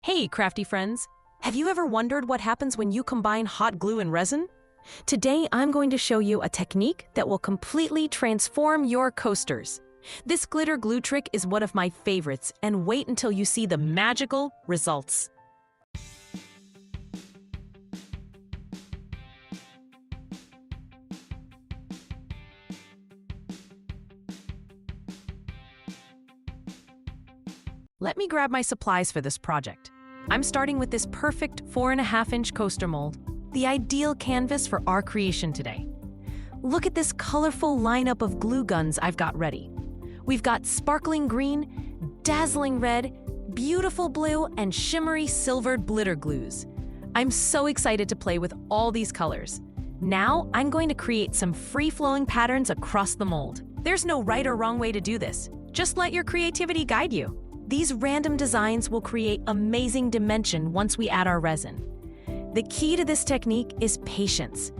Hey, crafty friends! Have you ever wondered what happens when you combine hot glue and resin? Today, I'm going to show you a technique that will completely transform your coasters. This glitter glue trick is one of my favorites, and wait until you see the magical results. Let me grab my supplies for this project. I'm starting with this perfect 4.5-inch coaster mold, the ideal canvas for our creation today. Look at this colorful lineup of glue guns I've got ready. We've got sparkling green, dazzling red, beautiful blue, and shimmery silvered glitter glues. I'm so excited to play with all these colors. Now, I'm going to create some free-flowing patterns across the mold. There's no right or wrong way to do this. Just let your creativity guide you. These random designs will create amazing dimension once we add our resin. The key to this technique is patience.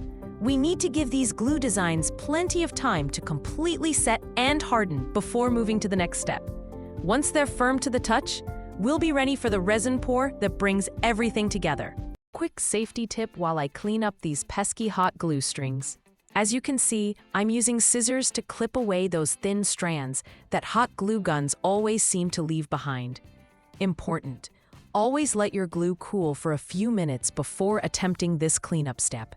We need to give these glue designs plenty of time to completely set and harden before moving to the next step. Once they're firm to the touch, we'll be ready for the resin pour that brings everything together. Quick safety tip while I clean up these pesky hot glue strings. As you can see, I'm using scissors to clip away those thin strands that hot glue guns always seem to leave behind. Important: always let your glue cool for a few minutes before attempting this cleanup step.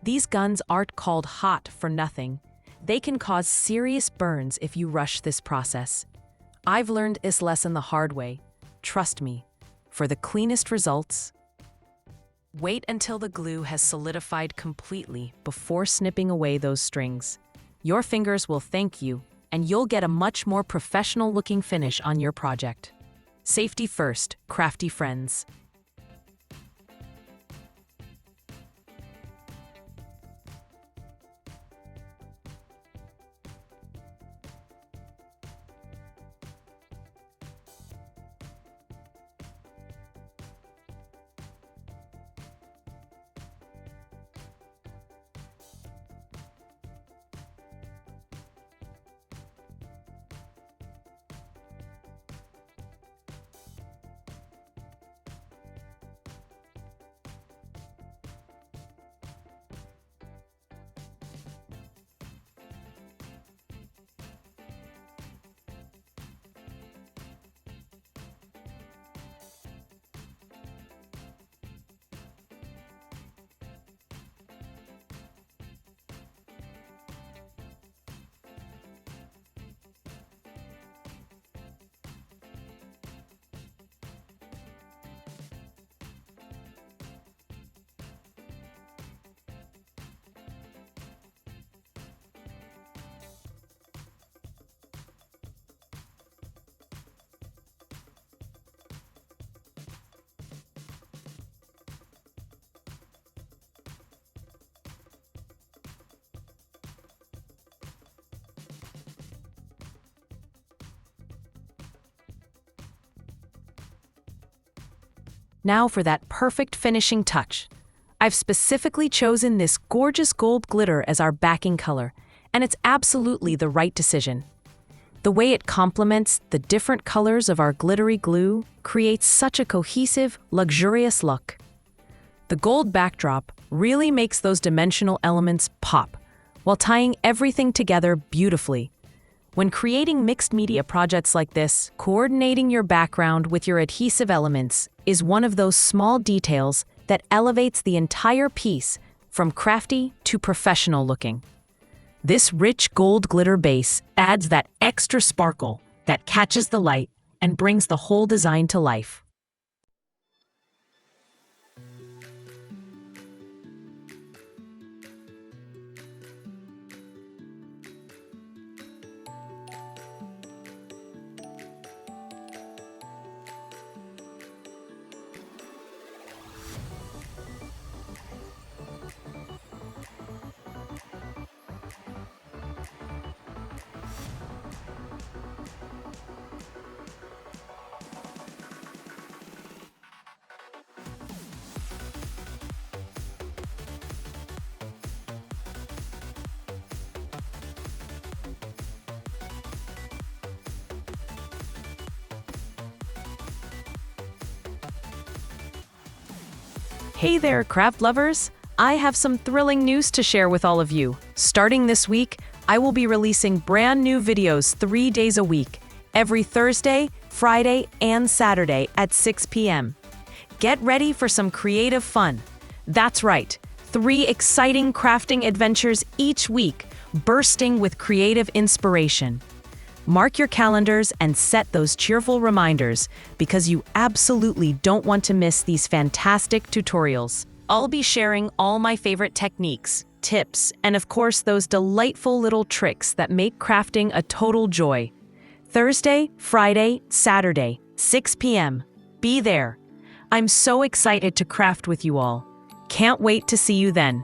These guns aren't called hot for nothing. They can cause serious burns if you rush this process. I've learned this lesson the hard way. Trust me, for the cleanest results, wait until the glue has solidified completely before snipping away those strings. Your fingers will thank you, and you'll get a much more professional-looking finish on your project. Safety first, crafty friends. Now for that perfect finishing touch. I've specifically chosen this gorgeous gold glitter as our backing color, and it's absolutely the right decision. The way it complements the different colors of our glittery glue creates such a cohesive, luxurious look. The gold backdrop really makes those dimensional elements pop, while tying everything together beautifully. When creating mixed media projects like this, coordinating your background with your adhesive elements is one of those small details that elevates the entire piece from crafty to professional looking. This rich gold glitter base adds that extra sparkle that catches the light and brings the whole design to life. Hey there, craft lovers! I have some thrilling news to share with all of you. Starting this week, I will be releasing brand new videos 3 days a week, every Thursday, Friday, and Saturday at 6 p.m. Get ready for some creative fun. That's right, 3 exciting crafting adventures each week, bursting with creative inspiration. Mark your calendars and set those cheerful reminders because you absolutely don't want to miss these fantastic tutorials. I'll be sharing all my favorite techniques, tips, and of course those delightful little tricks that make crafting a total joy. Thursday, Friday, Saturday, 6 p.m. Be there. I'm so excited to craft with you all. Can't wait to see you then.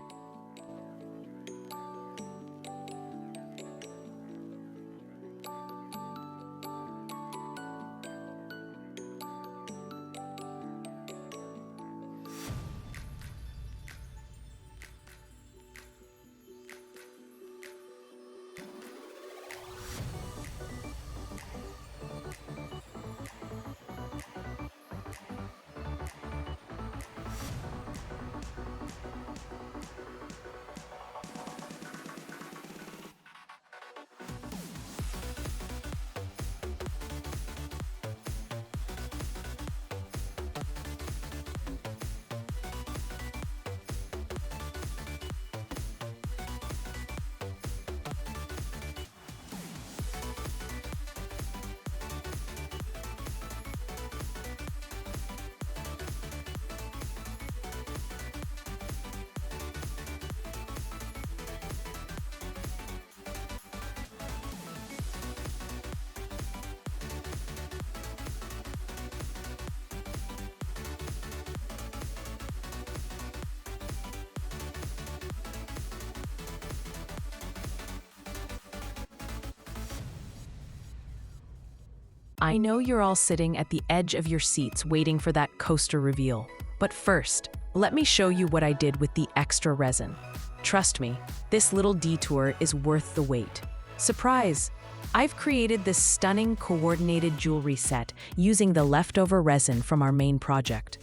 I know you're all sitting at the edge of your seats waiting for that coaster reveal. But first, let me show you what I did with the extra resin. Trust me, this little detour is worth the wait. Surprise! I've created this stunning coordinated jewelry set using the leftover resin from our main project.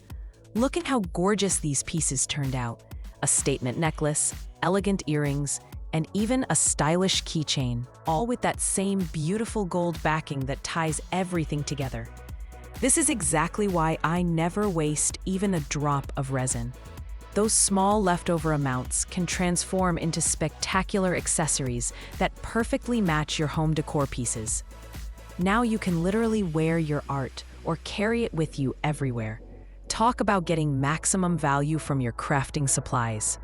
Look at how gorgeous these pieces turned out. A statement necklace, elegant earrings, and even a stylish keychain, all with that same beautiful gold backing that ties everything together. This is exactly why I never waste even a drop of resin. Those small leftover amounts can transform into spectacular accessories that perfectly match your home decor pieces. Now you can literally wear your art or carry it with you everywhere. Talk about getting maximum value from your crafting supplies.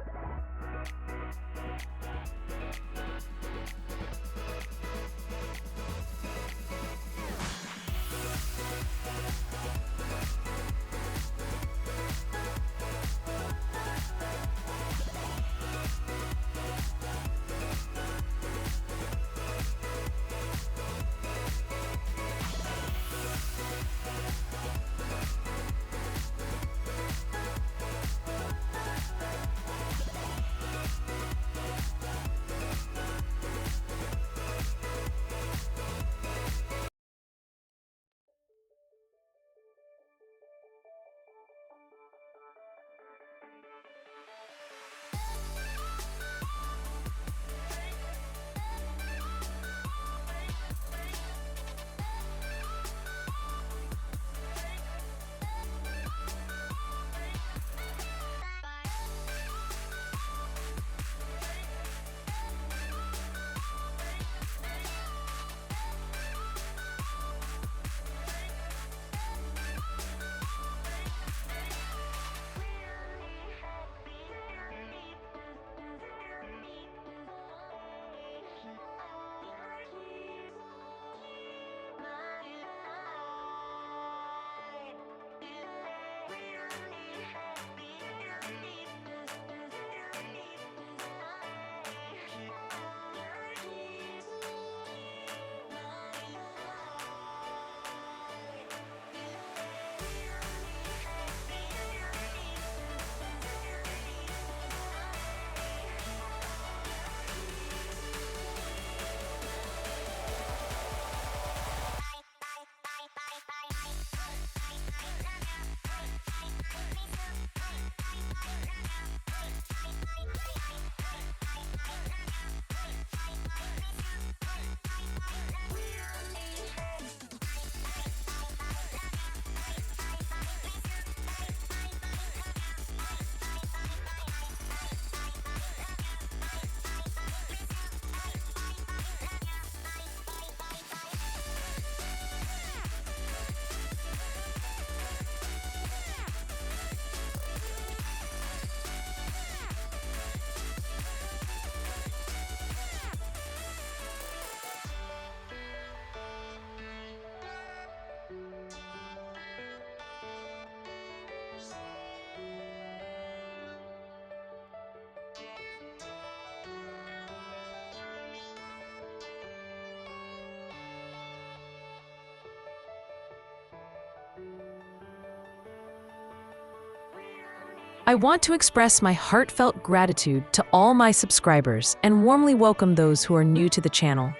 I want to express my heartfelt gratitude to all my subscribers and warmly welcome those who are new to the channel.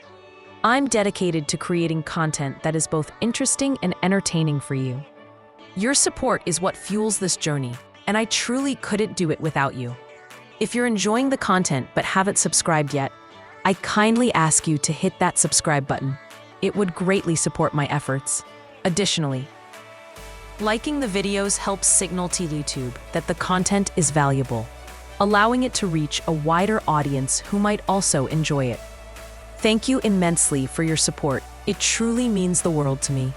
I'm dedicated to creating content that is both interesting and entertaining for you. Your support is what fuels this journey, and I truly couldn't do it without you. If you're enjoying the content but haven't subscribed yet, I kindly ask you to hit that subscribe button. It would greatly support my efforts. Additionally, liking the videos helps signal to YouTube that the content is valuable, allowing it to reach a wider audience who might also enjoy it. Thank you immensely for your support. It truly means the world to me.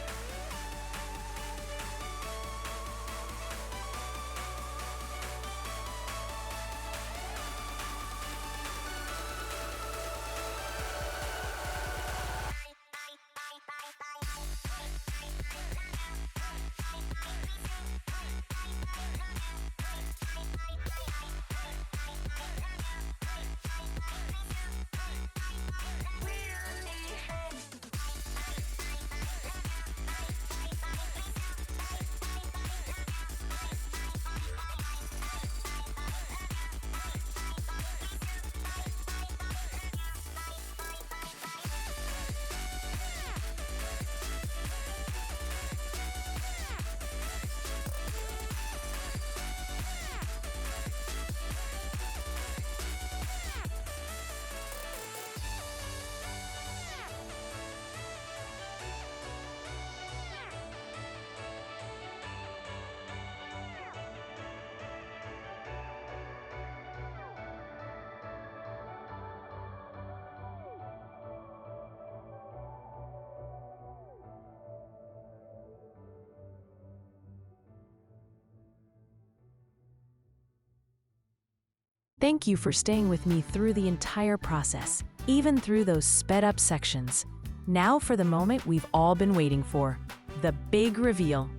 Thank you for staying with me through the entire process, even through those sped-up sections. Now for the moment we've all been waiting for, the big reveal.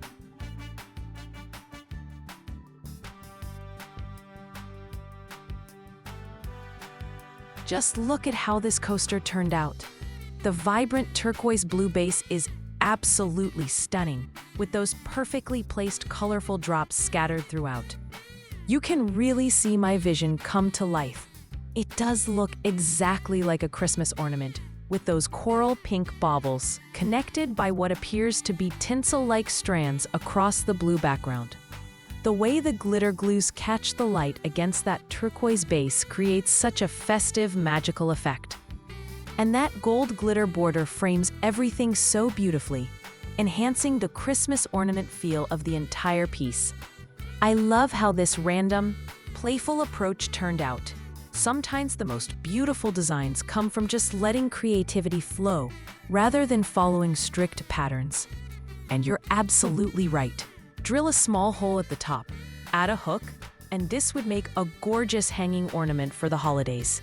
Just look at how this coaster turned out. The vibrant turquoise blue base is absolutely stunning, with those perfectly placed colorful drops scattered throughout. You can really see my vision come to life. It does look exactly like a Christmas ornament, with those coral pink baubles connected by what appears to be tinsel-like strands across the blue background. The way the glitter glues catch the light against that turquoise base creates such a festive, magical effect. And that gold glitter border frames everything so beautifully, enhancing the Christmas ornament feel of the entire piece. I love how this random, playful approach turned out. Sometimes the most beautiful designs come from just letting creativity flow, rather than following strict patterns. And you're absolutely right. Drill a small hole at the top, add a hook, and this would make a gorgeous hanging ornament for the holidays.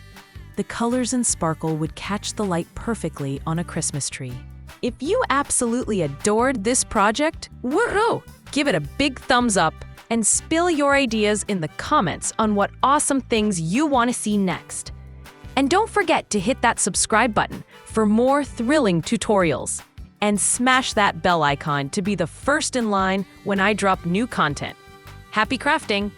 The colors and sparkle would catch the light perfectly on a Christmas tree. If you absolutely adored this project, woohoo! Give it a big thumbs up and spill your ideas in the comments on what awesome things you want to see next. And don't forget to hit that subscribe button for more thrilling tutorials. And smash that bell icon to be the first in line when I drop new content. Happy crafting!